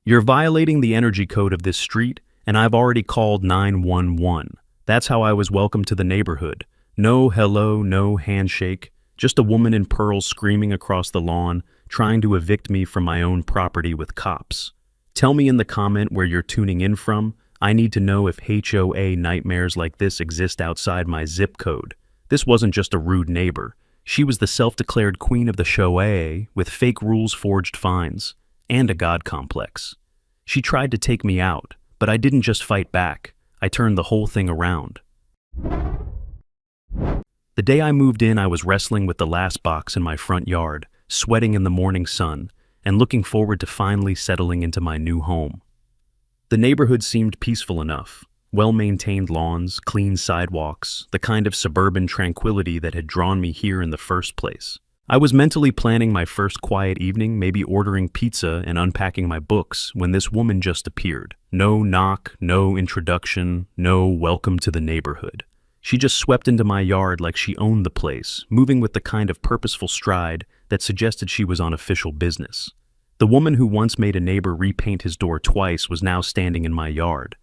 You're violating the energy code of this street, and I've already called 911. That's how I was welcomed to the neighborhood. No hello, no handshake, just a woman in pearls screaming across the lawn, trying to evict me from my own property with cops. Tell me in the comment where you're tuning in from. I need to know if HOA nightmares like this exist outside my zip code. This wasn't just a rude neighbor. She was the self-declared queen of the HOA with fake rules-forged fines and a god complex. She tried to take me out, but I didn't just fight back. I turned the whole thing around. The day I moved in, I was wrestling with the last box in my front yard, sweating in the morning sun, and looking forward to finally settling into my new home. The neighborhood seemed peaceful enough. Well-maintained lawns, clean sidewalks, the kind of suburban tranquility that had drawn me here in the first place. I was mentally planning my first quiet evening, maybe ordering pizza and unpacking my books, when this woman just appeared. No knock, no introduction, no welcome to the neighborhood. She just swept into my yard like she owned the place, moving with the kind of purposeful stride that suggested she was on official business. The woman who once made a neighbor repaint his door twice was now standing in my yard.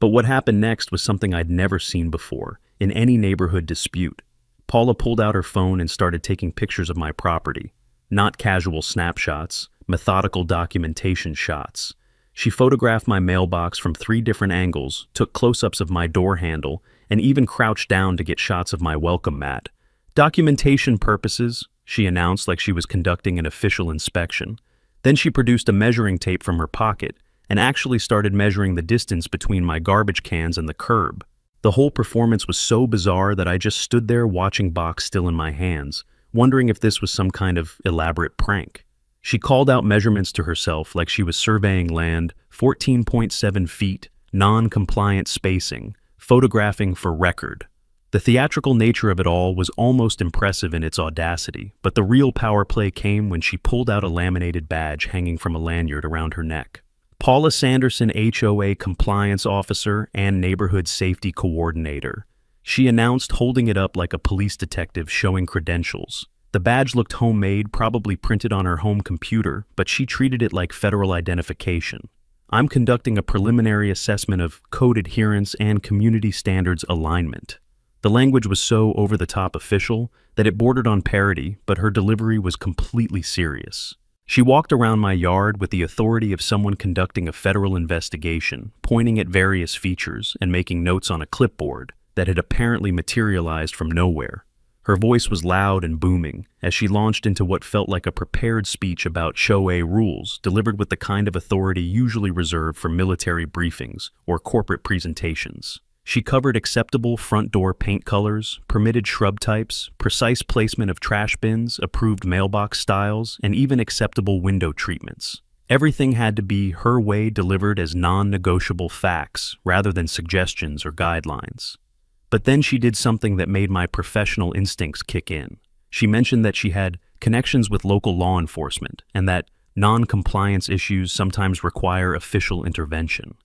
But what happened next was something I'd never seen before, in any neighborhood dispute. Paula pulled out her phone and started taking pictures of my property. Not casual snapshots, methodical documentation shots. She photographed my mailbox from 3 different angles, took close-ups of my door handle, and even crouched down to get shots of my welcome mat. Documentation purposes, she announced like she was conducting an official inspection. Then she produced a measuring tape from her pocket and actually started measuring the distance between my garbage cans and the curb. The whole performance was so bizarre that I just stood there watching box still in my hands, wondering if this was some kind of elaborate prank. She called out measurements to herself like she was surveying land, 14.7 feet, non-compliant spacing, photographing for record. The theatrical nature of it all was almost impressive in its audacity, but the real power play came when she pulled out a laminated badge hanging from a lanyard around her neck. Paula Sanderson, HOA Compliance Officer and Neighborhood Safety Coordinator. She announced, holding it up like a police detective showing credentials. The badge looked homemade, probably printed on her home computer, but she treated it like federal identification. I'm conducting a preliminary assessment of code adherence and community standards alignment. The language was so over-the-top official that it bordered on parody, but her delivery was completely serious. She walked around my yard with the authority of someone conducting a federal investigation, pointing at various features and making notes on a clipboard that had apparently materialized from nowhere. Her voice was loud and booming as she launched into what felt like a prepared speech about HOA rules, delivered with the kind of authority usually reserved for military briefings or corporate presentations. She covered acceptable front door paint colors, permitted shrub types, precise placement of trash bins, approved mailbox styles, and even acceptable window treatments. Everything had to be her way, delivered as non-negotiable facts rather than suggestions or guidelines. But then she did something that made my professional instincts kick in. She mentioned that she had connections with local law enforcement and that non-compliance issues sometimes require official intervention.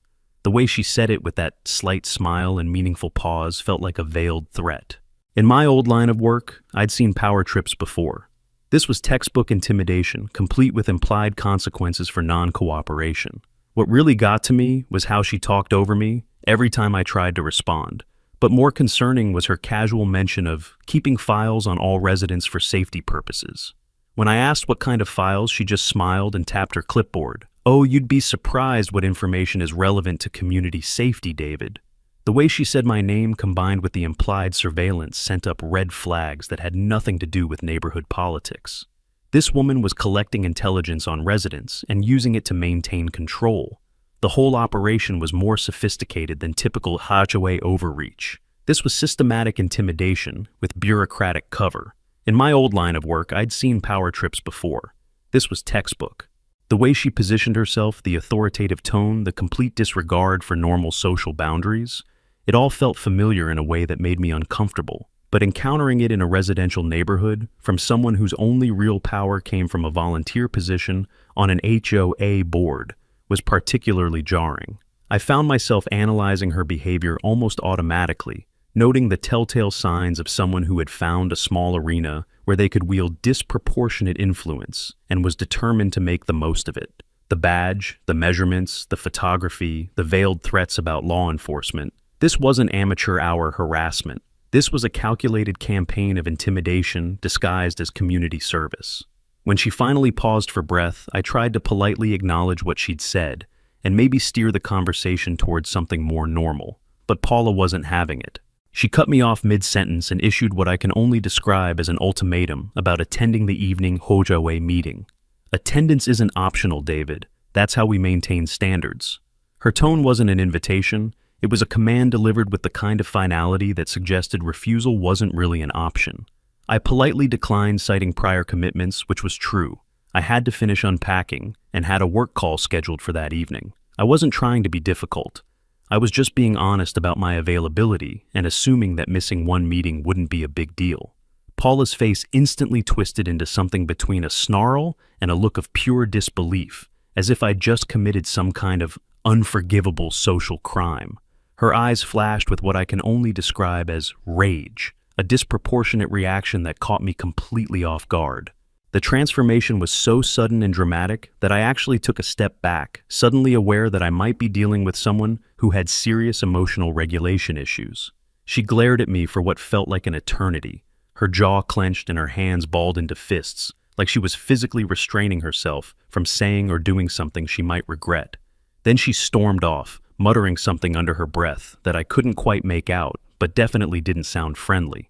The way she said it with that slight smile and meaningful pause felt like a veiled threat. In my old line of work, I'd seen power trips before. This was textbook intimidation, complete with implied consequences for non-cooperation. What really got to me was how she talked over me every time I tried to respond. But more concerning was her casual mention of keeping files on all residents for safety purposes. When I asked what kind of files, she just smiled and tapped her clipboard. "Oh, you'd be surprised what information is relevant to community safety, David." The way she said my name combined with the implied surveillance sent up red flags that had nothing to do with neighborhood politics. This woman was collecting intelligence on residents and using it to maintain control. The whole operation was more sophisticated than typical HOA overreach. This was systematic intimidation with bureaucratic cover. In my old line of work, I'd seen power trips before. This was textbook. The way she positioned herself, the authoritative tone, the complete disregard for normal social boundaries, it all felt familiar in a way that made me uncomfortable. But encountering it in a residential neighborhood, from someone whose only real power came from a volunteer position on an HOA board, was particularly jarring. I found myself analyzing her behavior almost automatically, noting the telltale signs of someone who had found a small arena where they could wield disproportionate influence and was determined to make the most of it. The badge, the measurements, the photography, the veiled threats about law enforcement. This wasn't amateur hour harassment. This was a calculated campaign of intimidation disguised as community service. When she finally paused for breath, I tried to politely acknowledge what she'd said and maybe steer the conversation towards something more normal. But Paula wasn't having it. She cut me off mid-sentence and issued what I can only describe as an ultimatum about attending the evening HOA meeting. Attendance isn't optional, David. That's how we maintain standards. Her tone wasn't an invitation. It was a command delivered with the kind of finality that suggested refusal wasn't really an option. I politely declined, citing prior commitments, which was true. I had to finish unpacking and had a work call scheduled for that evening. I wasn't trying to be difficult. I was just being honest about my availability and assuming that missing one meeting wouldn't be a big deal. Paula's face instantly twisted into something between a snarl and a look of pure disbelief, as if I'd just committed some kind of unforgivable social crime. Her eyes flashed with what I can only describe as rage, a disproportionate reaction that caught me completely off guard. The transformation was so sudden and dramatic that I actually took a step back, suddenly aware that I might be dealing with someone who had serious emotional regulation issues. She glared at me for what felt like an eternity, her jaw clenched and her hands balled into fists, like she was physically restraining herself from saying or doing something she might regret. Then she stormed off, muttering something under her breath that I couldn't quite make out, but definitely didn't sound friendly.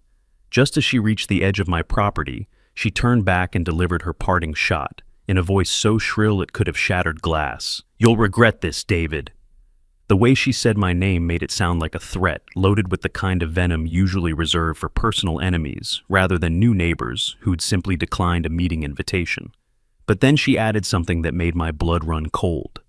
Just as she reached the edge of my property, she turned back and delivered her parting shot, in a voice so shrill it could have shattered glass. "You'll regret this, David." The way she said my name made it sound like a threat, loaded with the kind of venom usually reserved for personal enemies, rather than new neighbors who'd simply declined a meeting invitation. But then she added something that made my blood run cold.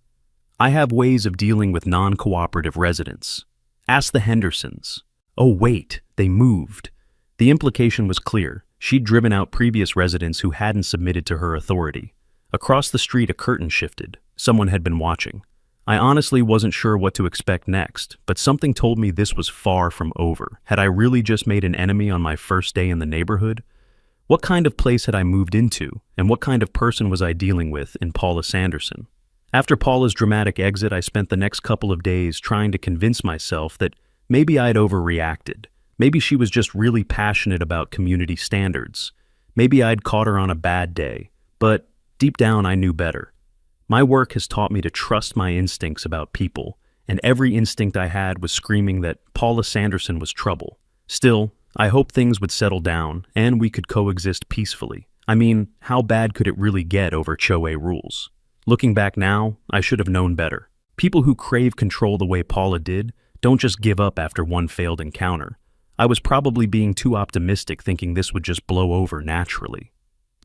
"I have ways of dealing with non-cooperative residents. Ask the Hendersons." Oh wait, they moved. The implication was clear. She'd driven out previous residents who hadn't submitted to her authority. Across the street, a curtain shifted. Someone had been watching. I honestly wasn't sure what to expect next, but something told me this was far from over. Had I really just made an enemy on my first day in the neighborhood? What kind of place had I moved into, and what kind of person was I dealing with in Paula Sanderson? After Paula's dramatic exit, I spent the next couple of days trying to convince myself that maybe I'd overreacted. Maybe she was just really passionate about community standards. Maybe I'd caught her on a bad day, but deep down I knew better. My work has taught me to trust my instincts about people, and every instinct I had was screaming that Paula Sanderson was trouble. Still, I hoped things would settle down and we could coexist peacefully. I mean, how bad could it really get over HOA rules? Looking back now, I should have known better. People who crave control the way Paula did don't just give up after one failed encounter. I was probably being too optimistic, thinking this would just blow over naturally.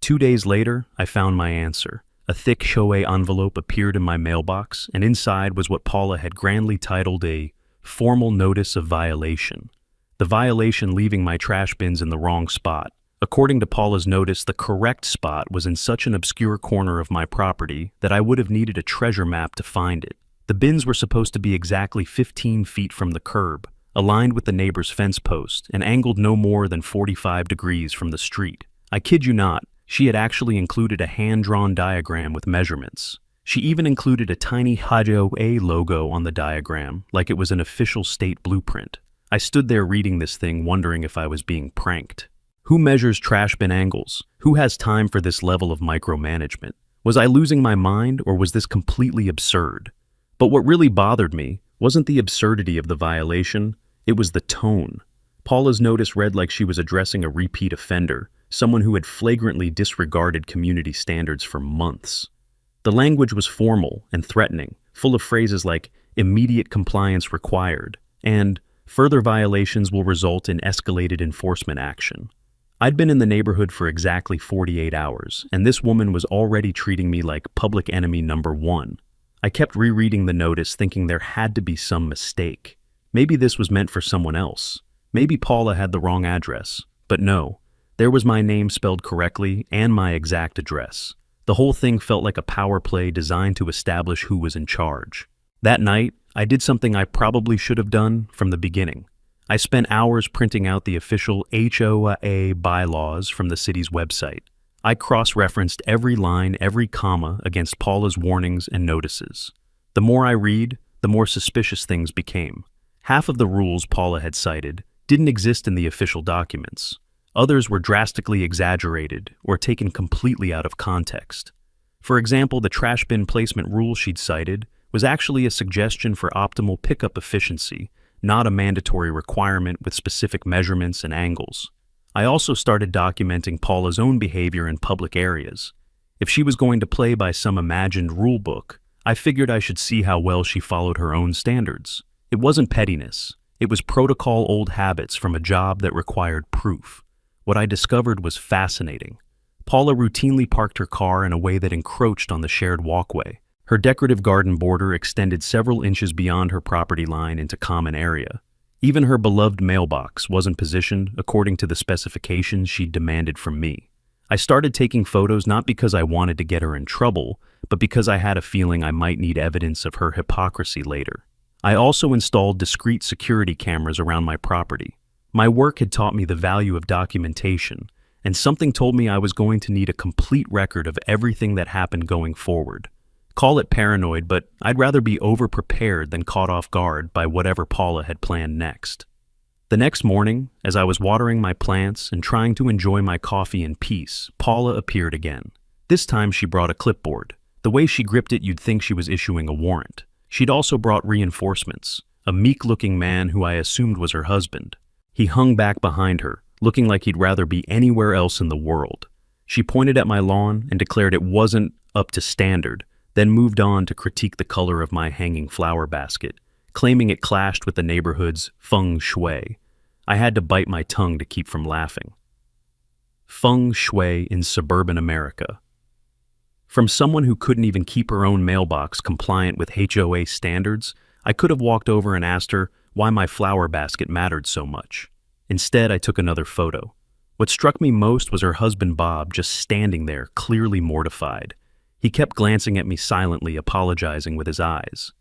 2 days later, I found my answer. A thick HOA envelope appeared in my mailbox, and inside was what Paula had grandly titled a formal notice of violation. The violation leaving my trash bins in the wrong spot. According to Paula's notice, the correct spot was in such an obscure corner of my property that I would have needed a treasure map to find it. The bins were supposed to be exactly 15 feet from the curb, aligned with the neighbor's fence post, and angled no more than 45 degrees from the street. I kid you not, she had actually included a hand-drawn diagram with measurements. She even included a tiny HOA logo on the diagram, like it was an official state blueprint. I stood there reading this thing, wondering if I was being pranked. Who measures trash bin angles? Who has time for this level of micromanagement? Was I losing my mind, or was this completely absurd? But what really bothered me wasn't the absurdity of the violation, it was the tone. Paula's notice read like she was addressing a repeat offender, someone who had flagrantly disregarded community standards for months. The language was formal and threatening, full of phrases like immediate compliance required and further violations will result in escalated enforcement action. I'd been in the neighborhood for exactly 48 hours, and this woman was already treating me like public enemy number one. I kept rereading the notice, thinking there had to be some mistake. Maybe this was meant for someone else. Maybe Paula had the wrong address. But no, there was my name spelled correctly and my exact address. The whole thing felt like a power play designed to establish who was in charge. That night, I did something I probably should have done from the beginning. I spent hours printing out the official HOA bylaws from the city's website. I cross-referenced every line, every comma against Paula's warnings and notices. The more I read, the more suspicious things became. Half of the rules Paula had cited didn't exist in the official documents. Others were drastically exaggerated or taken completely out of context. For example, the trash bin placement rule she'd cited was actually a suggestion for optimal pickup efficiency, not a mandatory requirement with specific measurements and angles. I also started documenting Paula's own behavior in public areas. If she was going to play by some imagined rule book, I figured I should see how well she followed her own standards. It wasn't pettiness. It was protocol old habits from a job that required proof. What I discovered was fascinating. Paula routinely parked her car in a way that encroached on the shared walkway. Her decorative garden border extended several inches beyond her property line into common area. Even her beloved mailbox wasn't positioned according to the specifications she'd demanded from me. I started taking photos not because I wanted to get her in trouble, but because I had a feeling I might need evidence of her hypocrisy later. I also installed discrete security cameras around my property. My work had taught me the value of documentation, and something told me I was going to need a complete record of everything that happened going forward. Call it paranoid, but I'd rather be over-prepared than caught off guard by whatever Paula had planned next. The next morning, as I was watering my plants and trying to enjoy my coffee in peace, Paula appeared again. This time she brought a clipboard. The way she gripped it, you'd think she was issuing a warrant. She'd also brought reinforcements, a meek-looking man who I assumed was her husband. He hung back behind her, looking like he'd rather be anywhere else in the world. She pointed at my lawn and declared it wasn't up to standard, then moved on to critique the color of my hanging flower basket, claiming it clashed with the neighborhood's feng shui. I had to bite my tongue to keep from laughing. Feng shui in suburban America. From someone who couldn't even keep her own mailbox compliant with HOA standards, I could have walked over and asked her why my flower basket mattered so much. Instead, I took another photo. What struck me most was her husband Bob just standing there, clearly mortified. He kept glancing at me silently, apologizing with his eyes.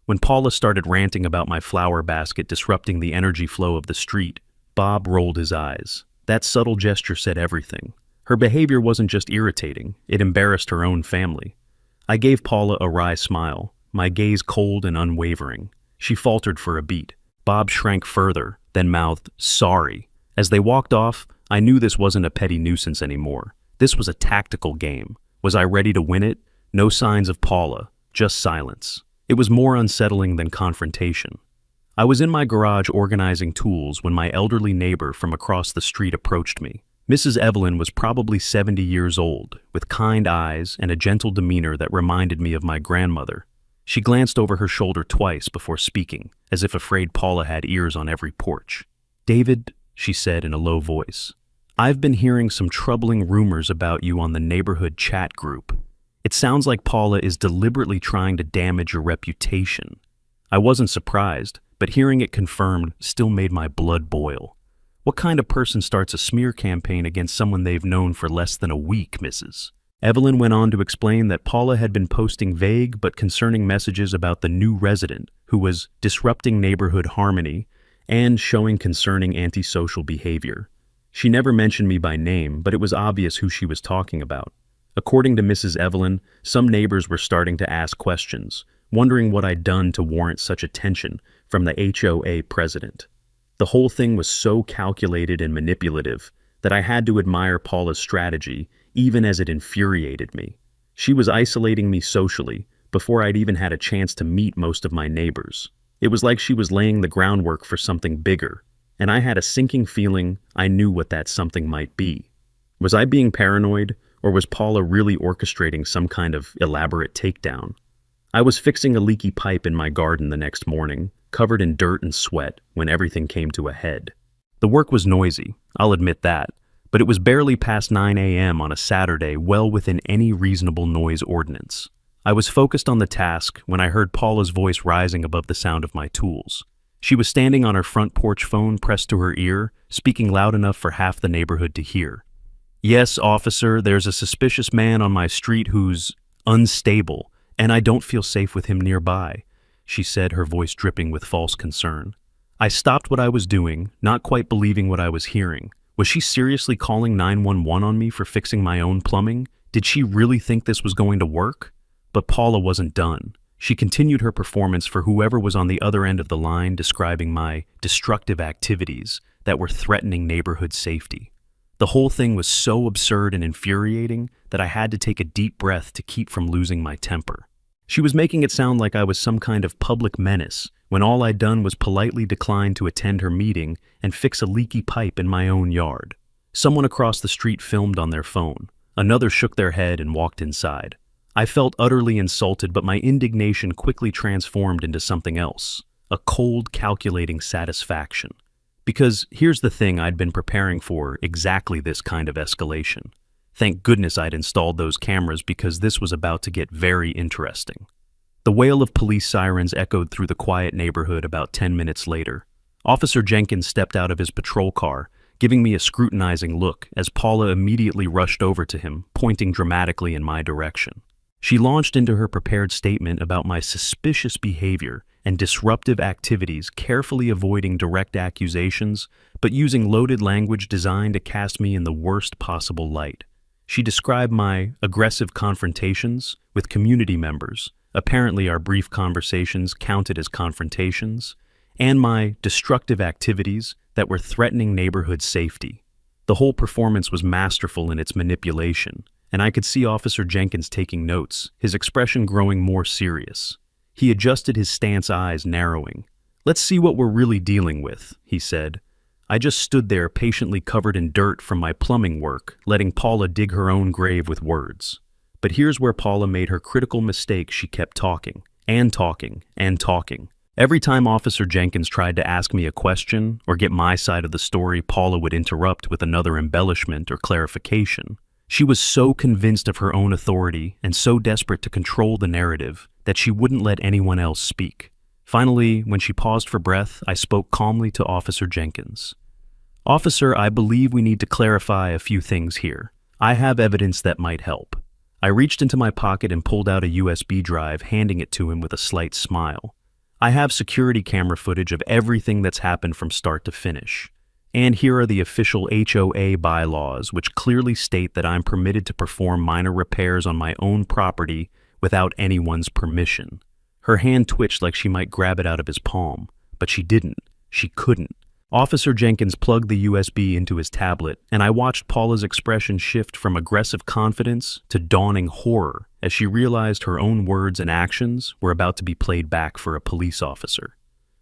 When Paula started ranting about my flower basket disrupting the energy flow of the street, Bob rolled his eyes. That subtle gesture said everything. Her behavior wasn't just irritating, it embarrassed her own family. I gave Paula a wry smile, my gaze cold and unwavering. She faltered for a beat. Bob shrank further, then mouthed, "Sorry." As they walked off, I knew this wasn't a petty nuisance anymore. This was a tactical game. Was I ready to win it? No signs of Paula, just silence. It was more unsettling than confrontation. I was in my garage organizing tools when my elderly neighbor from across the street approached me. Mrs. Evelyn was probably 70 years old, with kind eyes and a gentle demeanor that reminded me of my grandmother. She glanced over her shoulder twice before speaking, as if afraid Paula had ears on every porch. "David," she said in a low voice, "I've been hearing some troubling rumors about you on the neighborhood chat group. It sounds like Paula is deliberately trying to damage your reputation." I wasn't surprised, but hearing it confirmed still made my blood boil. What kind of person starts a smear campaign against someone they've known for less than a week, Mrs.? Evelyn went on to explain that Paula had been posting vague but concerning messages about the new resident who was disrupting neighborhood harmony and showing concerning antisocial behavior. She never mentioned me by name, but it was obvious who she was talking about. According to Mrs. Evelyn, some neighbors were starting to ask questions, wondering what I'd done to warrant such attention from the HOA president. The whole thing was so calculated and manipulative that I had to admire Paula's strategy, even as it infuriated me. She was isolating me socially before I'd even had a chance to meet most of my neighbors. It was like she was laying the groundwork for something bigger, and I had a sinking feeling I knew what that something might be. Was I being paranoid, or was Paula really orchestrating some kind of elaborate takedown? I was fixing a leaky pipe in my garden the next morning, covered in dirt and sweat, when everything came to a head. The work was noisy, I'll admit that, but it was barely past 9 a.m. on a Saturday, well within any reasonable noise ordinance. I was focused on the task when I heard Paula's voice rising above the sound of my tools. She was standing on her front porch phone pressed to her ear, speaking loud enough for half the neighborhood to hear. "Yes, officer, there's a suspicious man on my street who's unstable, and I don't feel safe with him nearby," she said, her voice dripping with false concern. I stopped what I was doing, not quite believing what I was hearing. Was she seriously calling 911 on me for fixing my own plumbing? Did she really think this was going to work? But Paula wasn't done. She continued her performance for whoever was on the other end of the line, describing my destructive activities that were threatening neighborhood safety. The whole thing was so absurd and infuriating that I had to take a deep breath to keep from losing my temper. She was making it sound like I was some kind of public menace, when all I'd done was politely decline to attend her meeting and fix a leaky pipe in my own yard. Someone across the street filmed on their phone. Another shook their head and walked inside. I felt utterly insulted, but my indignation quickly transformed into something else, a cold, calculating satisfaction. Because here's the thing I'd been preparing for, exactly this kind of escalation. Thank goodness I'd installed those cameras, because this was about to get very interesting. The wail of police sirens echoed through the quiet neighborhood about 10 minutes later. Officer Jenkins stepped out of his patrol car, giving me a scrutinizing look as Paula immediately rushed over to him, pointing dramatically in my direction. She launched into her prepared statement about my suspicious behavior and disruptive activities, carefully avoiding direct accusations, but using loaded language designed to cast me in the worst possible light. She described my aggressive confrontations with community members, apparently our brief conversations counted as confrontations, and my destructive activities that were threatening neighborhood safety. The whole performance was masterful in its manipulation, and I could see Officer Jenkins taking notes, his expression growing more serious. He adjusted his stance, eyes narrowing. "Let's see what we're really dealing with," he said. I just stood there, patiently covered in dirt from my plumbing work, letting Paula dig her own grave with words. But here's where Paula made her critical mistake. She kept talking, and talking, and talking. Every time Officer Jenkins tried to ask me a question or get my side of the story, Paula would interrupt with another embellishment or clarification. She was so convinced of her own authority and so desperate to control the narrative that she wouldn't let anyone else speak. Finally, when she paused for breath, I spoke calmly to Officer Jenkins. "Officer, I believe we need to clarify a few things here. I have evidence that might help." I reached into my pocket and pulled out a USB drive, handing it to him with a slight smile. "I have security camera footage of everything that's happened from start to finish. And here are the official HOA bylaws, which clearly state that I'm permitted to perform minor repairs on my own property without anyone's permission." Her hand twitched like she might grab it out of his palm, but she didn't. She couldn't. Officer Jenkins plugged the USB into his tablet, and I watched Paula's expression shift from aggressive confidence to dawning horror as she realized her own words and actions were about to be played back for a police officer.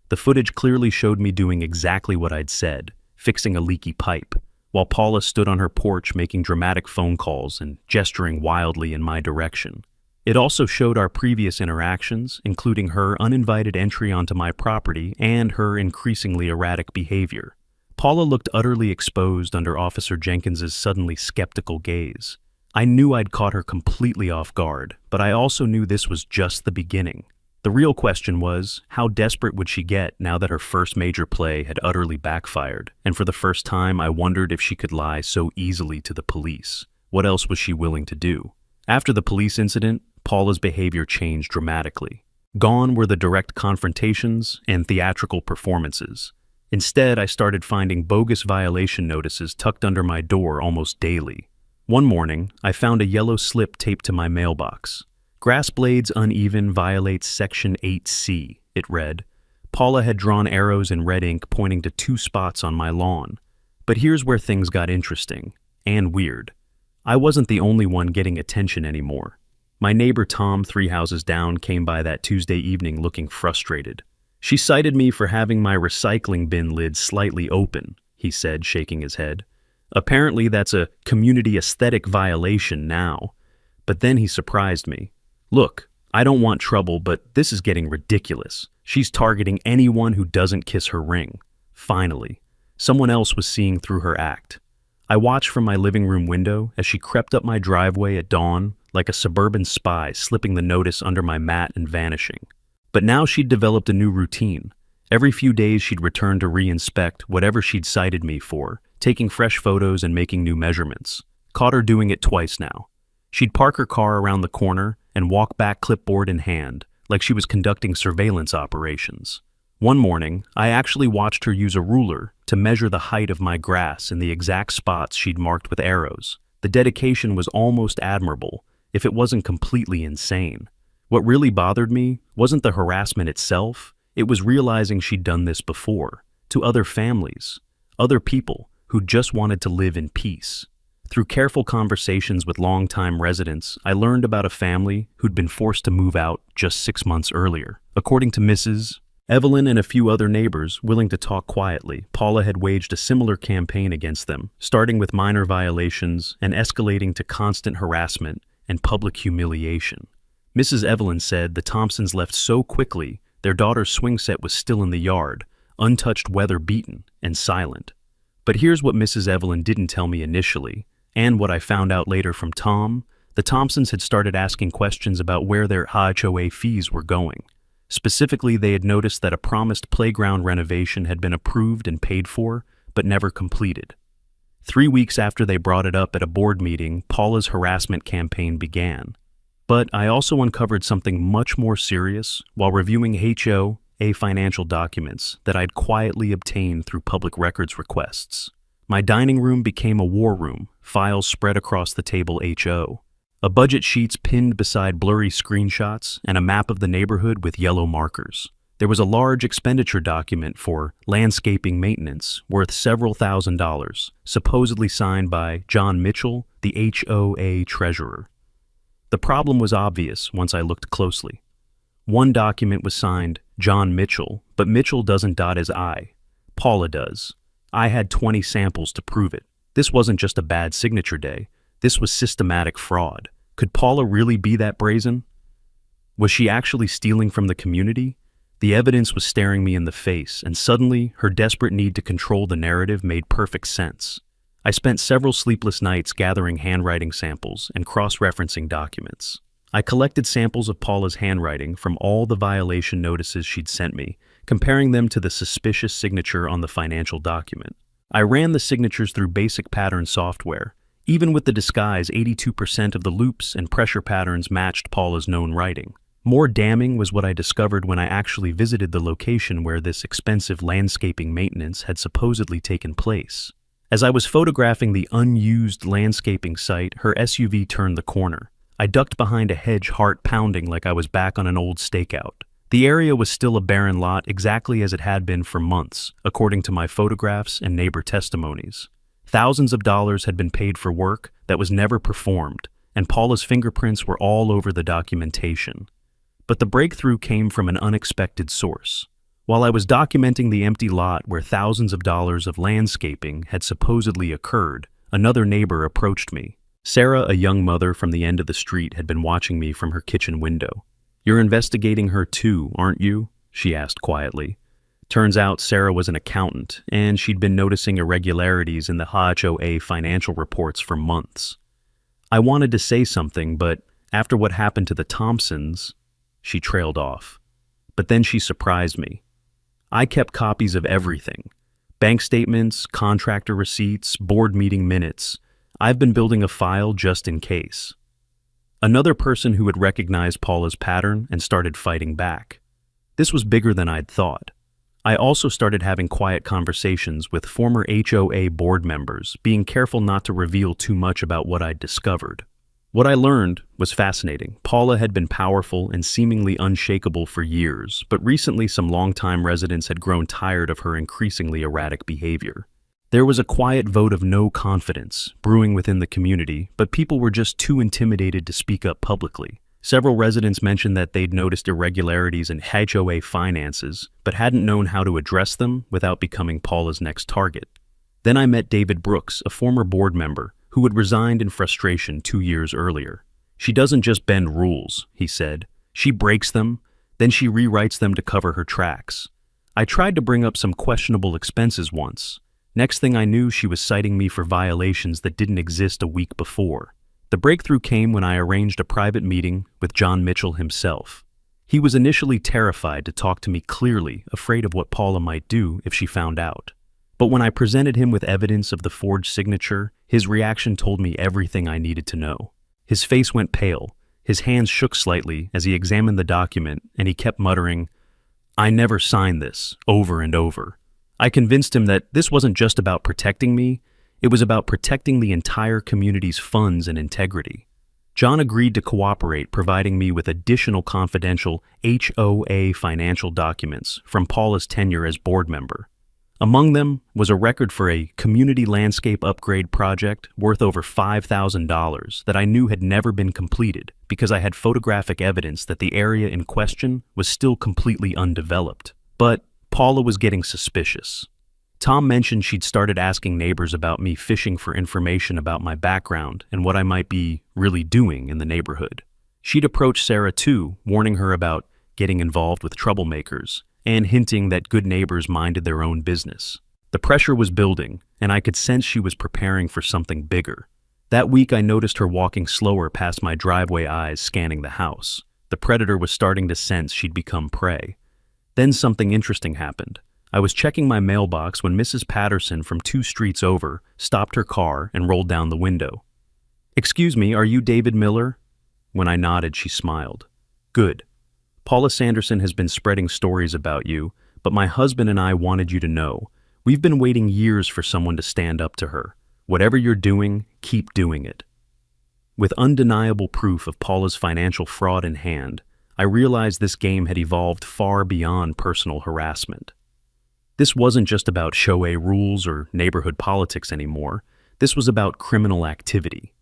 The footage clearly showed me doing exactly what I'd said, fixing a leaky pipe, while Paula stood on her porch making dramatic phone calls and gesturing wildly in my direction. It also showed our previous interactions, including her uninvited entry onto my property and her increasingly erratic behavior. Paula looked utterly exposed under Officer Jenkins's suddenly skeptical gaze. I knew I'd caught her completely off guard, but I also knew this was just the beginning. The real question was, how desperate would she get now that her first major play had utterly backfired? And for the first time, I wondered if she could lie so easily to the police. What else was she willing to do? After the police incident, Paula's behavior changed dramatically. Gone were the direct confrontations and theatrical performances. Instead, I started finding bogus violation notices tucked under my door almost daily. One morning, I found a yellow slip taped to my mailbox. "Grass blades uneven violates Section 8C, it read. Paula had drawn arrows in red ink pointing to 2 spots on my lawn. But here's where things got interesting and weird. I wasn't the only one getting attention anymore. My neighbor Tom, 3 houses down, came by that Tuesday evening looking frustrated. "She cited me for having my recycling bin lid slightly open," he said, shaking his head. "Apparently that's a community aesthetic violation now." But then he surprised me. "Look, I don't want trouble, but this is getting ridiculous. She's targeting anyone who doesn't kiss her ring." Finally, someone else was seeing through her act. I watched from my living room window as she crept up my driveway at dawn, like a suburban spy, slipping the notice under my mat and vanishing. But now she'd developed a new routine. Every few days she'd return to re-inspect whatever she'd cited me for, taking fresh photos and making new measurements. Caught her doing it twice now. She'd park her car around the corner and walk back clipboard in hand, like she was conducting surveillance operations. One morning, I actually watched her use a ruler to measure the height of my grass in the exact spots she'd marked with arrows. The dedication was almost admirable, if it wasn't completely insane. What really bothered me wasn't the harassment itself, it was realizing she'd done this before, to other families, other people who just wanted to live in peace. Through careful conversations with longtime residents, I learned about a family who'd been forced to move out just 6 months earlier. According to Mrs. Evelyn and a few other neighbors willing to talk quietly, Paula had waged a similar campaign against them, starting with minor violations and escalating to constant harassment and public humiliation. Mrs. Evelyn said the Thompsons left so quickly, their daughter's swing set was still in the yard, untouched, weather-beaten, and silent. But here's what Mrs. Evelyn didn't tell me initially, and what I found out later from Tom. The Thompsons had started asking questions about where their HOA fees were going. Specifically, they had noticed that a promised playground renovation had been approved and paid for, but never completed. 3 weeks after they brought it up at a board meeting, Paula's harassment campaign began. But I also uncovered something much more serious while reviewing HOA financial documents that I'd quietly obtained through public records requests. My dining room became a war room, files spread across the table, a budget sheets pinned beside blurry screenshots, and a map of the neighborhood with yellow markers. There was a large expenditure document for landscaping maintenance worth several $1,000s, supposedly signed by John Mitchell, the HOA treasurer. The problem was obvious once I looked closely. One document was signed John Mitchell, but Mitchell doesn't dot his I. Paula does. I had 20 samples to prove it. This wasn't just a bad signature day. This was systematic fraud. Could Paula really be that brazen? Was she actually stealing from the community? The evidence was staring me in the face, and suddenly, her desperate need to control the narrative made perfect sense. I spent several sleepless nights gathering handwriting samples and cross-referencing documents. I collected samples of Paula's handwriting from all the violation notices she'd sent me, comparing them to the suspicious signature on the financial document. I ran the signatures through basic pattern software. Even with the disguise, 82% of the loops and pressure patterns matched Paula's known writing. More damning was what I discovered when I actually visited the location where this expensive landscaping maintenance had supposedly taken place. As I was photographing the unused landscaping site, her SUV turned the corner. I ducked behind a hedge, heart pounding like I was back on an old stakeout. The area was still a barren lot, exactly as it had been for months, according to my photographs and neighbor testimonies. Thousands of dollars had been paid for work that was never performed, and Paula's fingerprints were all over the documentation. But the breakthrough came from an unexpected source. While I was documenting the empty lot where thousands of dollars of landscaping had supposedly occurred, another neighbor approached me. Sarah, a young mother from the end of the street, had been watching me from her kitchen window. "You're investigating her too, aren't you?" she asked quietly. Turns out Sarah was an accountant, and she'd been noticing irregularities in the HOA financial reports for months. I wanted to say something, but after what happened to the Thompsons, she trailed off. But then she surprised me. I kept copies of everything. Bank statements, contractor receipts, board meeting minutes. I've been building a file just in case. Another person who had recognized Paula's pattern and started fighting back. This was bigger than I'd thought. I also started having quiet conversations with former HOA board members, being careful not to reveal too much about what I'd discovered. What I learned was fascinating. Paula had been powerful and seemingly unshakable for years, but recently some longtime residents had grown tired of her increasingly erratic behavior. There was a quiet vote of no confidence brewing within the community, but people were just too intimidated to speak up publicly. Several residents mentioned that they'd noticed irregularities in HOA finances, but hadn't known how to address them without becoming Paula's next target. Then I met David Brooks, a former board member, who had resigned in frustration 2 years earlier. "She doesn't just bend rules," he said. "She breaks them, then she rewrites them to cover her tracks." I tried to bring up some questionable expenses once. Next thing I knew, she was citing me for violations that didn't exist a week before. The breakthrough came when I arranged a private meeting with John Mitchell himself. He was initially terrified to talk to me clearly, afraid of what Paula might do if she found out. But when I presented him with evidence of the forged signature, his reaction told me everything I needed to know. His face went pale, his hands shook slightly as he examined the document, and he kept muttering, I never signed this, over and over. I convinced him that this wasn't just about protecting me, it was about protecting the entire community's funds and integrity. John agreed to cooperate, providing me with additional confidential HOA financial documents from Paula's tenure as board member. Among them was a record for a community landscape upgrade project worth over $5,000 that I knew had never been completed because I had photographic evidence that the area in question was still completely undeveloped. But Paula was getting suspicious. Tom mentioned she'd started asking neighbors about me, fishing for information about my background and what I might be really doing in the neighborhood. She'd approached Sarah too, warning her about getting involved with troublemakers and hinting that good neighbors minded their own business. The pressure was building, and I could sense she was preparing for something bigger. That week I noticed her walking slower past my driveway, eyes scanning the house. The predator was starting to sense she'd become prey. Then something interesting happened. I was checking my mailbox when Mrs. Patterson from 2 streets over stopped her car and rolled down the window. "Excuse me, are you David Miller?" When I nodded, she smiled. "Good. Paula Sanderson has been spreading stories about you, but my husband and I wanted you to know. We've been waiting years for someone to stand up to her. Whatever you're doing, keep doing it." With undeniable proof of Paula's financial fraud in hand, I realized this game had evolved far beyond personal harassment. This wasn't just about HOA rules or neighborhood politics anymore. This was about criminal activity.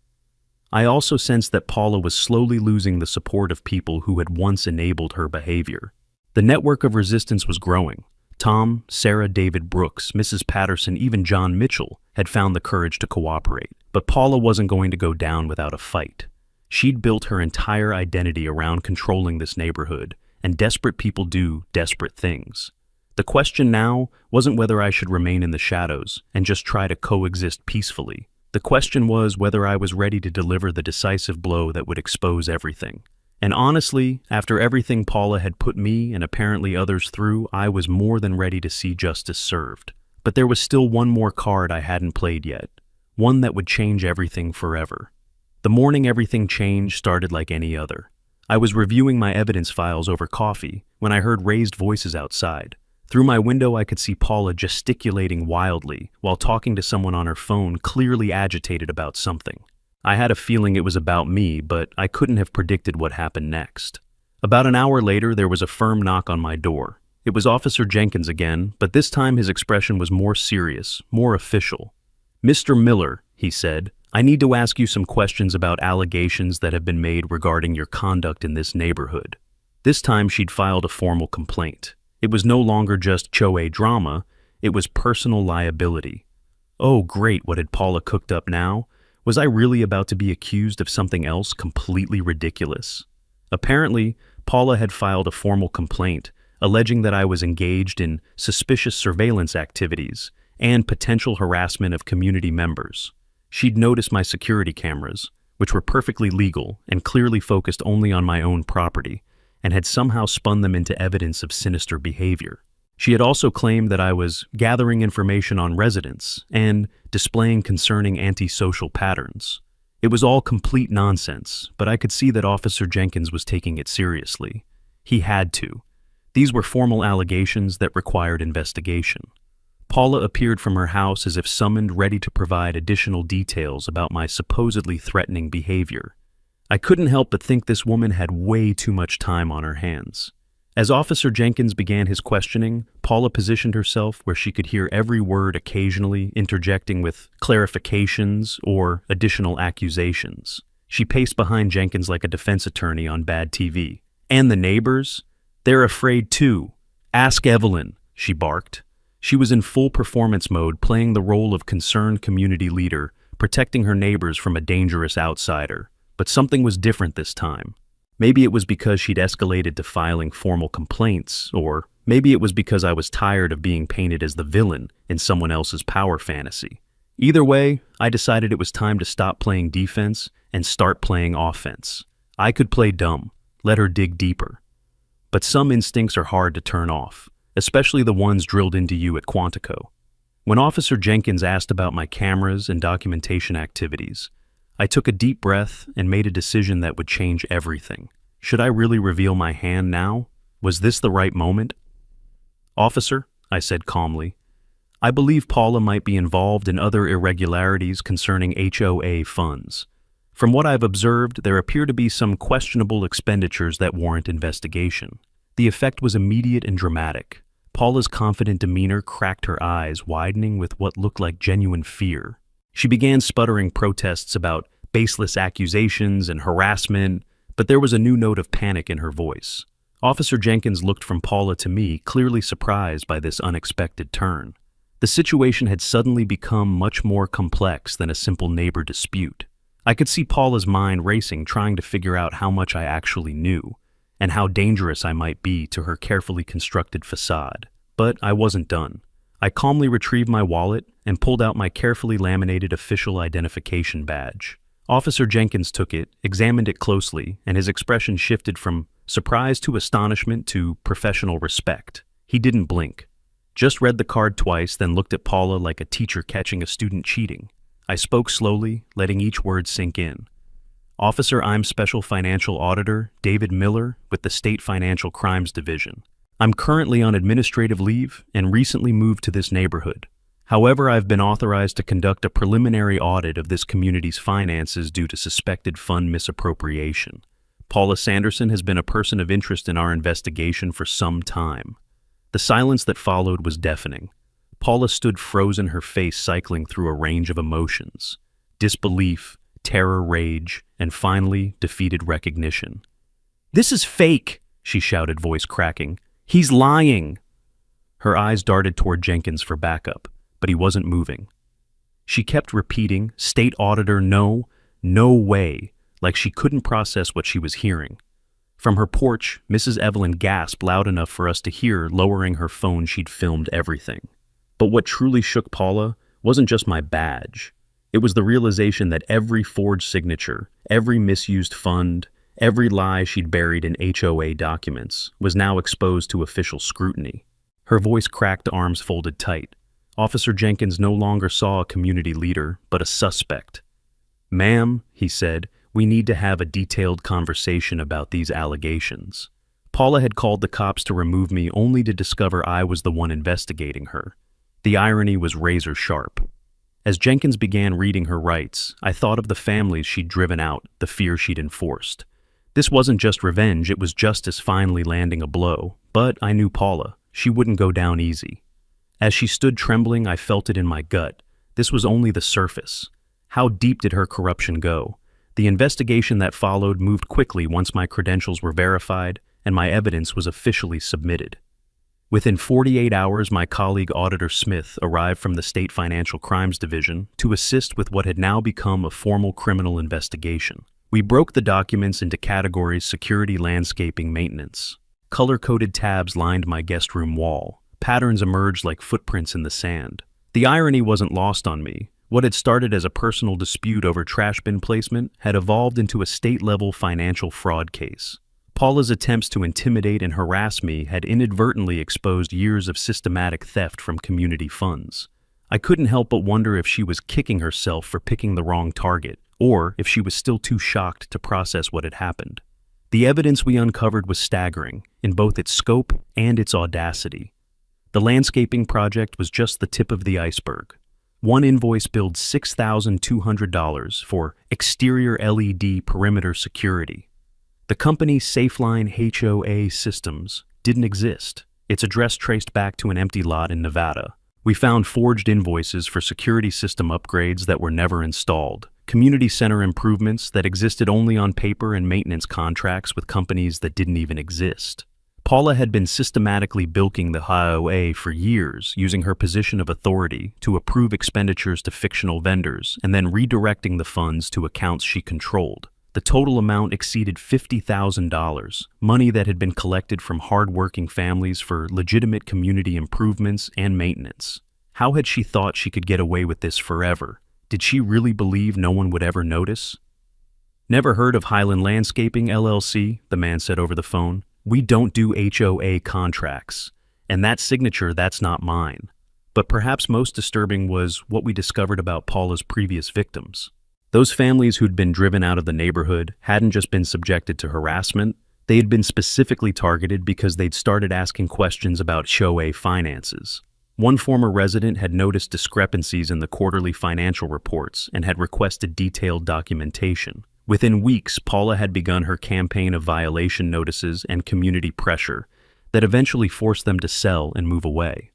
I also sensed that Paula was slowly losing the support of people who had once enabled her behavior. The network of resistance was growing. Tom, Sarah, David Brooks, Mrs. Patterson, even John Mitchell had found the courage to cooperate. But Paula wasn't going to go down without a fight. She'd built her entire identity around controlling this neighborhood, and desperate people do desperate things. The question now wasn't whether I should remain in the shadows and just try to coexist peacefully. The question was whether I was ready to deliver the decisive blow that would expose everything. And honestly, after everything Paula had put me and apparently others through, I was more than ready to see justice served. But there was still one more card I hadn't played yet, one that would change everything forever. The morning everything changed started like any other. I was reviewing my evidence files over coffee when I heard raised voices outside. Through my window, I could see Paula gesticulating wildly while talking to someone on her phone, clearly agitated about something. I had a feeling it was about me, but I couldn't have predicted what happened next. About an hour later, there was a firm knock on my door. It was Officer Jenkins again, but this time his expression was more serious, more official. "Mr. Miller," he said, "I need to ask you some questions about allegations that have been made regarding your conduct in this neighborhood." This time she'd filed a formal complaint. It was no longer just HOA drama, it was personal liability. Oh great, what had Paula cooked up now? Was I really about to be accused of something else completely ridiculous? Apparently, Paula had filed a formal complaint, alleging that I was engaged in suspicious surveillance activities and potential harassment of community members. She'd noticed my security cameras, which were perfectly legal and clearly focused only on my own property, and had somehow spun them into evidence of sinister behavior. She had also claimed that I was gathering information on residents and displaying concerning antisocial patterns. It was all complete nonsense, but I could see that Officer Jenkins was taking it seriously. He had to. These were formal allegations that required investigation. Paula appeared from her house as if summoned, ready to provide additional details about my supposedly threatening behavior. I couldn't help but think this woman had way too much time on her hands. As Officer Jenkins began his questioning, Paula positioned herself where she could hear every word, occasionally interjecting with clarifications or additional accusations. She paced behind Jenkins like a defense attorney on bad TV. "And the neighbors? They're afraid too. Ask Evelyn," she barked. She was in full performance mode, playing the role of concerned community leader, protecting her neighbors from a dangerous outsider. But something was different this time. Maybe it was because she'd escalated to filing formal complaints, or maybe it was because I was tired of being painted as the villain in someone else's power fantasy. Either way, I decided it was time to stop playing defense and start playing offense. I could play dumb, let her dig deeper. But some instincts are hard to turn off, especially the ones drilled into you at Quantico. When Officer Jenkins asked about my cameras and documentation activities, I took a deep breath and made a decision that would change everything. Should I really reveal my hand now? Was this the right moment? "Officer," I said calmly, "I believe Paula might be involved in other irregularities concerning HOA funds. From what I've observed, there appear to be some questionable expenditures that warrant investigation." The effect was immediate and dramatic. Paula's confident demeanor cracked her eyes, widening with what looked like genuine fear. She began sputtering protests about baseless accusations and harassment, but there was a new note of panic in her voice. Officer Jenkins looked from Paula to me, clearly surprised by this unexpected turn. The situation had suddenly become much more complex than a simple neighbor dispute. I could see Paula's mind racing, trying to figure out how much I actually knew, and how dangerous I might be to her carefully constructed facade. But I wasn't done. I calmly retrieved my wallet and pulled out my carefully laminated official identification badge. Officer Jenkins took it, examined it closely, and his expression shifted from surprise to astonishment to professional respect. He didn't blink. Just read the card twice, then looked at Paula like a teacher catching a student cheating. I spoke slowly, letting each word sink in. "Officer, I'm Special Financial Auditor David Miller with the State Financial Crimes Division. I'm currently on administrative leave and recently moved to this neighborhood. However, I've been authorized to conduct a preliminary audit of this community's finances due to suspected fund misappropriation. Paula Sanderson has been a person of interest in our investigation for some time." The silence that followed was deafening. Paula stood frozen, her face cycling through a range of emotions: disbelief, terror, rage, and finally, defeated recognition. "This is fake," she shouted, voice cracking. "He's lying." Her eyes darted toward Jenkins for backup, but he wasn't moving. She kept repeating, "State Auditor, no, no way," like she couldn't process what she was hearing. From her porch, Mrs. Evelyn gasped loud enough for us to hear, lowering her phone. She'd filmed everything. But what truly shook Paula wasn't just my badge. It was the realization that every forged signature, every misused fund, every lie she'd buried in HOA documents was now exposed to official scrutiny. Her voice cracked, arms folded tight. Officer Jenkins no longer saw a community leader, but a suspect. "Ma'am," he said, "we need to have a detailed conversation about these allegations." Paula had called the cops to remove me only to discover I was the one investigating her. The irony was razor sharp. As Jenkins began reading her rights, I thought of the families she'd driven out, the fear she'd enforced. This wasn't just revenge, it was justice finally landing a blow. But I knew Paula. She wouldn't go down easy. As she stood trembling, I felt it in my gut. This was only the surface. How deep did her corruption go? The investigation that followed moved quickly once my credentials were verified and my evidence was officially submitted. Within 48 hours, my colleague Auditor Smith arrived from the State Financial Crimes Division to assist with what had now become a formal criminal investigation. We broke the documents into categories: security, landscaping, maintenance. Color-coded tabs lined my guest room wall. Patterns emerged like footprints in the sand. The irony wasn't lost on me. What had started as a personal dispute over trash bin placement had evolved into a state-level financial fraud case. Paula's attempts to intimidate and harass me had inadvertently exposed years of systematic theft from community funds. I couldn't help but wonder if she was kicking herself for picking the wrong target, or if she was still too shocked to process what had happened. The evidence we uncovered was staggering, in both its scope and its audacity. The landscaping project was just the tip of the iceberg. One invoice billed $6,200 for exterior LED perimeter security. The company's Safeline HOA systems didn't exist. Its address traced back to an empty lot in Nevada. We found forged invoices for security system upgrades that were never installed, community center improvements that existed only on paper, and maintenance contracts with companies that didn't even exist. Paula had been systematically bilking the HOA for years, using her position of authority to approve expenditures to fictional vendors and then redirecting the funds to accounts she controlled. The total amount exceeded $50,000, money that had been collected from hard-working families for legitimate community improvements and maintenance. How had she thought she could get away with this forever? Did she really believe no one would ever notice? "Never heard of Highland Landscaping, LLC?" the man said over the phone. "We don't do HOA contracts. And that signature, that's not mine." But perhaps most disturbing was what we discovered about Paula's previous victims. Those families who'd been driven out of the neighborhood hadn't just been subjected to harassment, They had been specifically targeted because they'd started asking questions about HOA finances. One former resident had noticed discrepancies in the quarterly financial reports and had requested detailed documentation. Within weeks, Paula had begun her campaign of violation notices and community pressure that eventually forced them to sell and move away.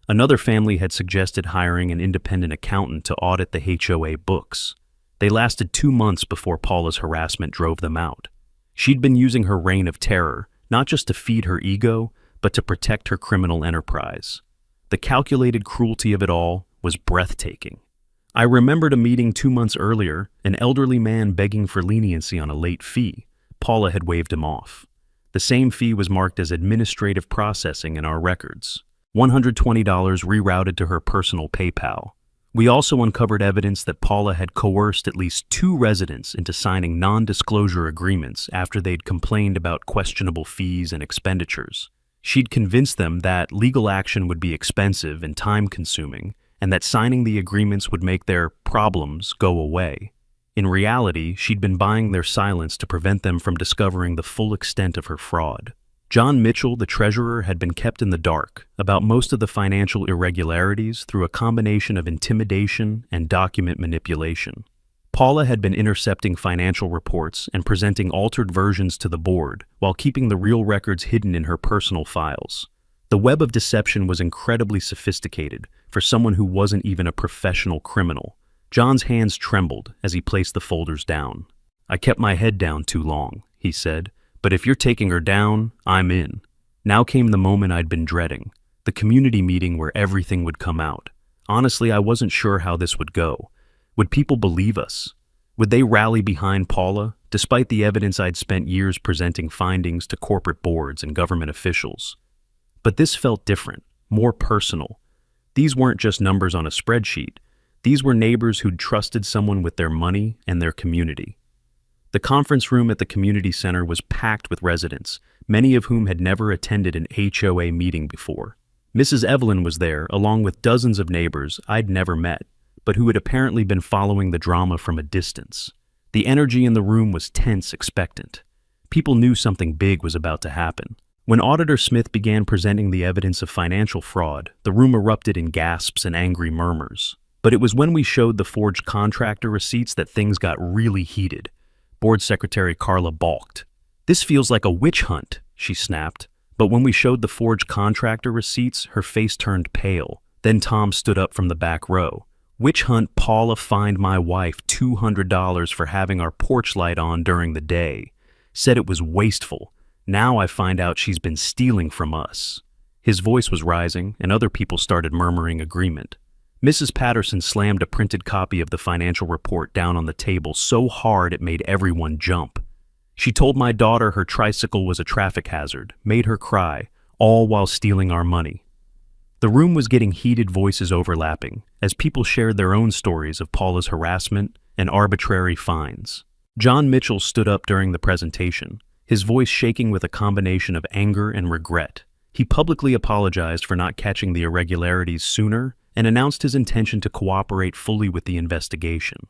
Another family had suggested hiring an independent accountant to audit the HOA books. They lasted 2 months before Paula's harassment drove them out. She'd been using her reign of terror, not just to feed her ego, but to protect her criminal enterprise. The calculated cruelty of it all was breathtaking. I remembered a meeting 2 months earlier, an elderly man begging for leniency on a late fee. Paula had waved him off. The same fee was marked as administrative processing in our records. $120 rerouted to her personal PayPal. We also uncovered evidence that Paula had coerced at least 2 residents into signing non-disclosure agreements after they'd complained about questionable fees and expenditures. She'd convinced them that legal action would be expensive and time-consuming, and that signing the agreements would make their problems go away. In reality, she'd been buying their silence to prevent them from discovering the full extent of her fraud. John Mitchell, the treasurer, had been kept in the dark about most of the financial irregularities through a combination of intimidation and document manipulation. Paula had been intercepting financial reports and presenting altered versions to the board while keeping the real records hidden in her personal files. The web of deception was incredibly sophisticated for someone who wasn't even a professional criminal. John's hands trembled as he placed the folders down. "I kept my head down too long," he said. "But if you're taking her down, I'm in." Now came the moment I'd been dreading, the community meeting where everything would come out. Honestly, I wasn't sure how this would go. Would people believe us? Would they rally behind Paula, despite the evidence I'd spent years presenting findings to corporate boards and government officials? But this felt different, more personal. These weren't just numbers on a spreadsheet. These were neighbors who'd trusted someone with their money and their community. The conference room at the community center was packed with residents, many of whom had never attended an HOA meeting before. Mrs. Evelyn was there, along with dozens of neighbors I'd never met, but who had apparently been following the drama from a distance. The energy in the room was tense, expectant. People knew something big was about to happen. When Auditor Smith began presenting the evidence of financial fraud, the room erupted in gasps and angry murmurs. But it was when we showed the forged contractor receipts that things got really heated. Board Secretary Carla balked. "This feels like a witch hunt," she snapped. But when we showed the forged contractor receipts, her face turned pale. Then Tom stood up from the back row. "Witch hunt? Paula fined my wife $200 for having our porch light on during the day. Said it was wasteful. Now I find out she's been stealing from us." His voice was rising, and other people started murmuring agreement. Mrs. Patterson slammed a printed copy of the financial report down on the table so hard it made everyone jump. "She told my daughter her tricycle was a traffic hazard, made her cry, all while stealing our money." The room was getting heated, voices overlapping, as people shared their own stories of Paula's harassment and arbitrary fines. John Mitchell stood up during the presentation, his voice shaking with a combination of anger and regret. He publicly apologized for not catching the irregularities sooner and announced his intention to cooperate fully with the investigation.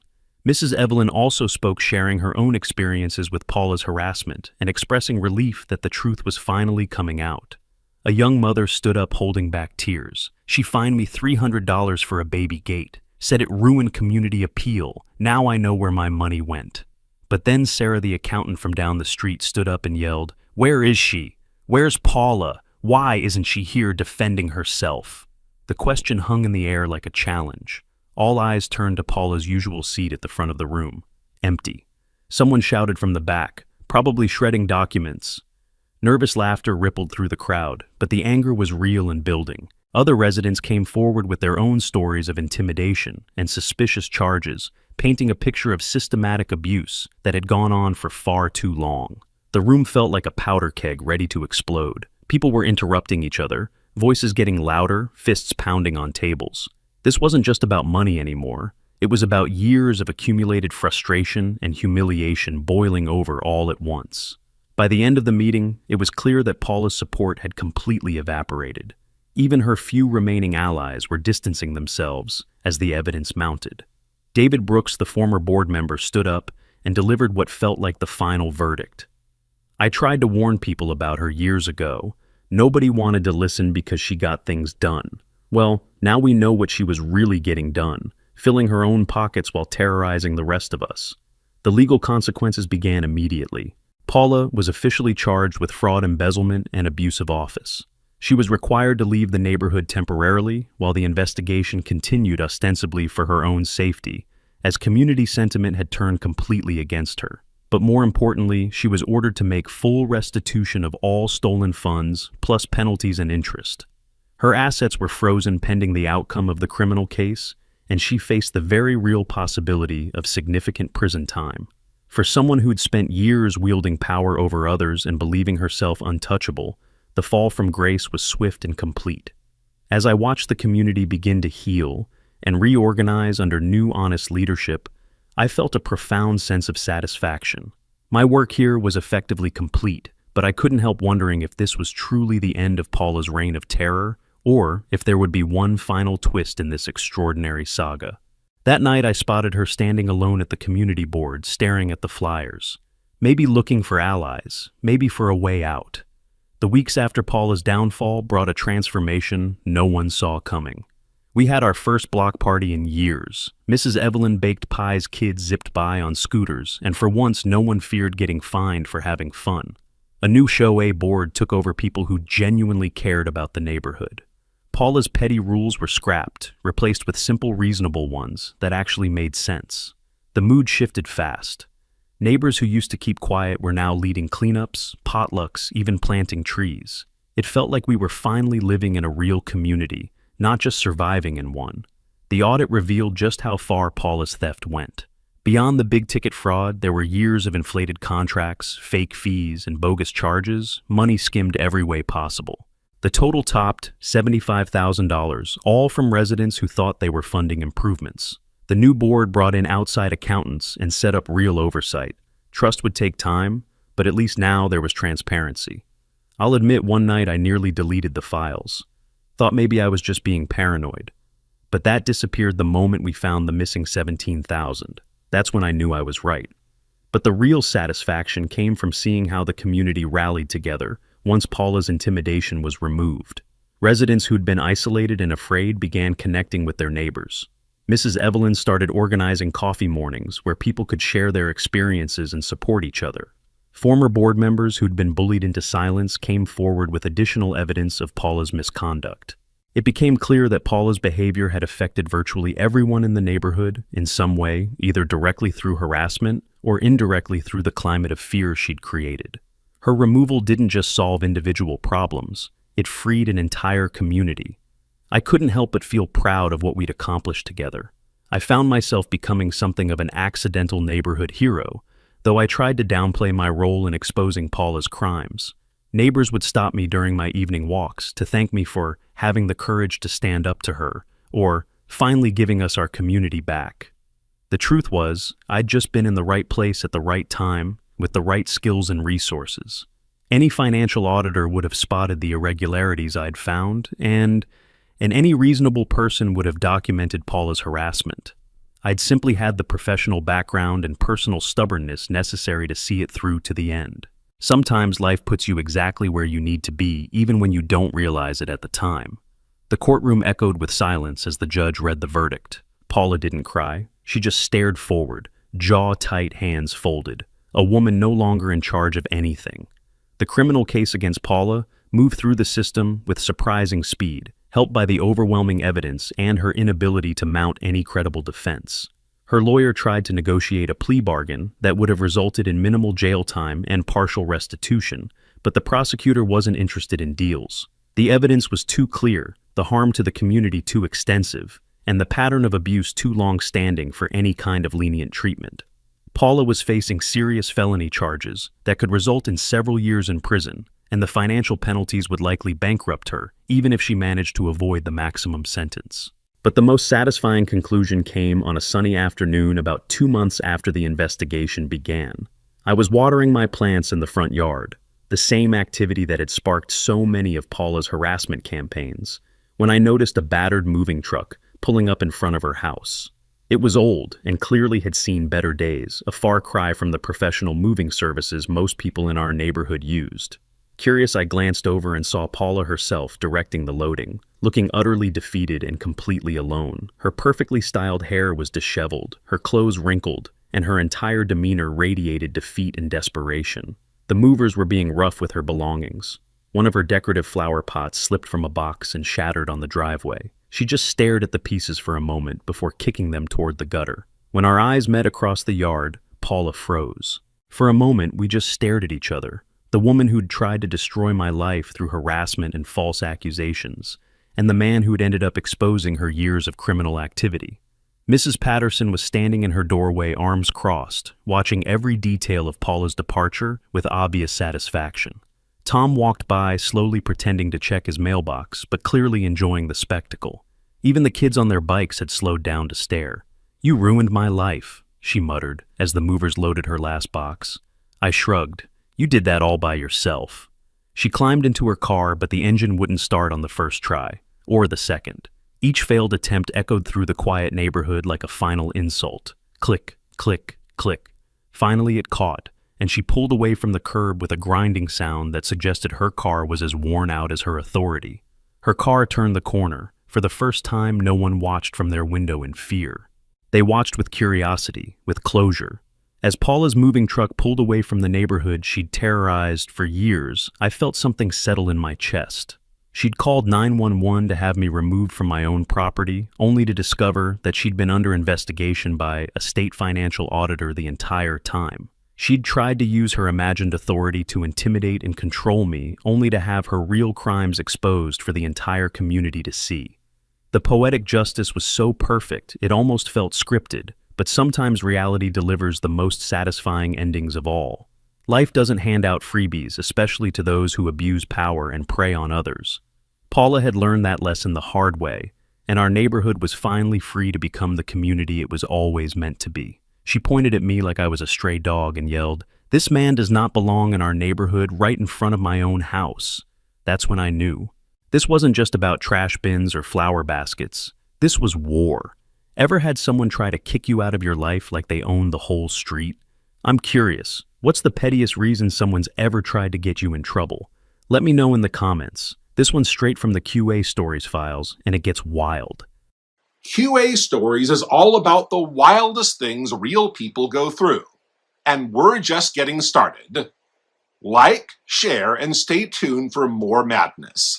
Mrs. Evelyn also spoke, sharing her own experiences with Paula's harassment and expressing relief that the truth was finally coming out. A young mother stood up holding back tears. "She fined me $300 for a baby gate, said it ruined community appeal. Now I know where my money went." But then Sarah, the accountant from down the street, stood up and yelled, "Where is she? Where's Paula? Why isn't she here defending herself?" The question hung in the air like a challenge. All eyes turned to Paula's usual seat at the front of the room. Empty. Someone shouted from the back, probably shredding documents. Nervous laughter rippled through the crowd, but the anger was real and building. Other residents came forward with their own stories of intimidation and suspicious charges, painting a picture of systematic abuse that had gone on for far too long. The room felt like a powder keg ready to explode. People were interrupting each other, voices getting louder, fists pounding on tables. This wasn't just about money anymore. It was about years of accumulated frustration and humiliation boiling over all at once. By the end of the meeting, it was clear that Paula's support had completely evaporated. Even her few remaining allies were distancing themselves as the evidence mounted. David Brooks, the former board member, stood up and delivered what felt like the final verdict. I tried to warn people about her years ago. Nobody wanted to listen because she got things done. Well, now we know what she was really getting done, filling her own pockets while terrorizing the rest of us. The legal consequences began immediately. Paula was officially charged with fraud, embezzlement, and abuse of office. She was required to leave the neighborhood temporarily while the investigation continued, ostensibly for her own safety, as community sentiment had turned completely against her. But more importantly, she was ordered to make full restitution of all stolen funds, plus penalties and interest. Her assets were frozen pending the outcome of the criminal case, and she faced the very real possibility of significant prison time. For someone who'd spent years wielding power over others and believing herself untouchable, the fall from grace was swift and complete. As I watched the community begin to heal and reorganize under new, honest leadership, I felt a profound sense of satisfaction. My work here was effectively complete, but I couldn't help wondering if this was truly the end of Paula's reign of terror, or if there would be one final twist in this extraordinary saga. That night I spotted her standing alone at the community board, staring at the flyers. Maybe looking for allies, maybe for a way out. The weeks after Paula's downfall brought a transformation no one saw coming. We had our first block party in years. Mrs. Evelyn baked pies, kids zipped by on scooters, and for once no one feared getting fined for having fun. A new HOA board took over people who genuinely cared about the neighborhood. Paula's petty rules were scrapped, replaced with simple, reasonable ones that actually made sense. The mood shifted fast. Neighbors who used to keep quiet were now leading cleanups, potlucks, even planting trees. It felt like we were finally living in a real community, not just surviving in one. The audit revealed just how far Paula's theft went. Beyond the big-ticket fraud, there were years of inflated contracts, fake fees, and bogus charges. Money skimmed every way possible. The total topped $75,000, all from residents who thought they were funding improvements. The new board brought in outside accountants and set up real oversight. Trust would take time, but at least now there was transparency. I'll admit one night I nearly deleted the files. Thought maybe I was just being paranoid. But that disappeared the moment we found the missing $17,000. That's when I knew I was right. But the real satisfaction came from seeing how the community rallied together once Paula's intimidation was removed. Residents who'd been isolated and afraid began connecting with their neighbors. Mrs. Evelyn started organizing coffee mornings where people could share their experiences and support each other. Former board members who'd been bullied into silence came forward with additional evidence of Paula's misconduct. It became clear that Paula's behavior had affected virtually everyone in the neighborhood in some way, either directly through harassment or indirectly through the climate of fear she'd created. Her removal didn't just solve individual problems, it freed an entire community. I couldn't help but feel proud of what we'd accomplished together. I found myself becoming something of an accidental neighborhood hero, though I tried to downplay my role in exposing Paula's crimes. Neighbors would stop me during my evening walks to thank me for having the courage to stand up to her, or finally giving us our community back. The truth was, I'd just been in the right place at the right time, with the right skills and resources. Any financial auditor would have spotted the irregularities I'd found, and any reasonable person would have documented Paula's harassment. I'd simply had the professional background and personal stubbornness necessary to see it through to the end. Sometimes life puts you exactly where you need to be, even when you don't realize it at the time. The courtroom echoed with silence as the judge read the verdict. Paula didn't cry. She just stared forward, jaw tight, hands folded. A woman no longer in charge of anything. The criminal case against Paula moved through the system with surprising speed, helped by the overwhelming evidence and her inability to mount any credible defense. Her lawyer tried to negotiate a plea bargain that would have resulted in minimal jail time and partial restitution, but the prosecutor wasn't interested in deals. The evidence was too clear, the harm to the community too extensive, and the pattern of abuse too long-standing for any kind of lenient treatment. Paula was facing serious felony charges that could result in several years in prison, and the financial penalties would likely bankrupt her, even if she managed to avoid the maximum sentence. But the most satisfying conclusion came on a sunny afternoon about 2 months after the investigation began. I was watering my plants in the front yard, the same activity that had sparked so many of Paula's harassment campaigns, when I noticed a battered moving truck pulling up in front of her house. It was old and clearly had seen better days, a far cry from the professional moving services most people in our neighborhood used. Curious, I glanced over and saw Paula herself directing the loading, looking utterly defeated and completely alone. Her perfectly styled hair was disheveled, her clothes wrinkled, and her entire demeanor radiated defeat and desperation. The movers were being rough with her belongings. One of her decorative flower pots slipped from a box and shattered on the driveway. She just stared at the pieces for a moment before kicking them toward the gutter. When our eyes met across the yard, Paula froze. For a moment, we just stared at each other. The woman who'd tried to destroy my life through harassment and false accusations, and the man who'd ended up exposing her years of criminal activity. Mrs. Patterson was standing in her doorway, arms crossed, watching every detail of Paula's departure with obvious satisfaction. Tom walked by, slowly pretending to check his mailbox, but clearly enjoying the spectacle. Even the kids on their bikes had slowed down to stare. "You ruined my life," she muttered, as the movers loaded her last box. I shrugged. "You did that all by yourself." She climbed into her car, but the engine wouldn't start on the first try, or the second. Each failed attempt echoed through the quiet neighborhood like a final insult. Click, click, click. Finally it caught, and she pulled away from the curb with a grinding sound that suggested her car was as worn out as her authority. Her car turned the corner. For the first time, no one watched from their window in fear. They watched with curiosity, with closure. As Paula's moving truck pulled away from the neighborhood she'd terrorized for years, I felt something settle in my chest. She'd called 911 to have me removed from my own property, only to discover that she'd been under investigation by a state financial auditor the entire time. She'd tried to use her imagined authority to intimidate and control me, only to have her real crimes exposed for the entire community to see. The poetic justice was so perfect, it almost felt scripted, but sometimes reality delivers the most satisfying endings of all. Life doesn't hand out freebies, especially to those who abuse power and prey on others. Paula had learned that lesson the hard way, and our neighborhood was finally free to become the community it was always meant to be. She pointed at me like I was a stray dog and yelled, "This man does not belong in our neighborhood right in front of my own house." That's when I knew. This wasn't just about trash bins or flower baskets. This was war. Ever had someone try to kick you out of your life like they owned the whole street? I'm curious, what's the pettiest reason someone's ever tried to get you in trouble? Let me know in the comments. This one's straight from the QA Stories files, and it gets wild. QA Stories is all about the wildest things real people go through. And we're just getting started. Like, share, and stay tuned for more madness.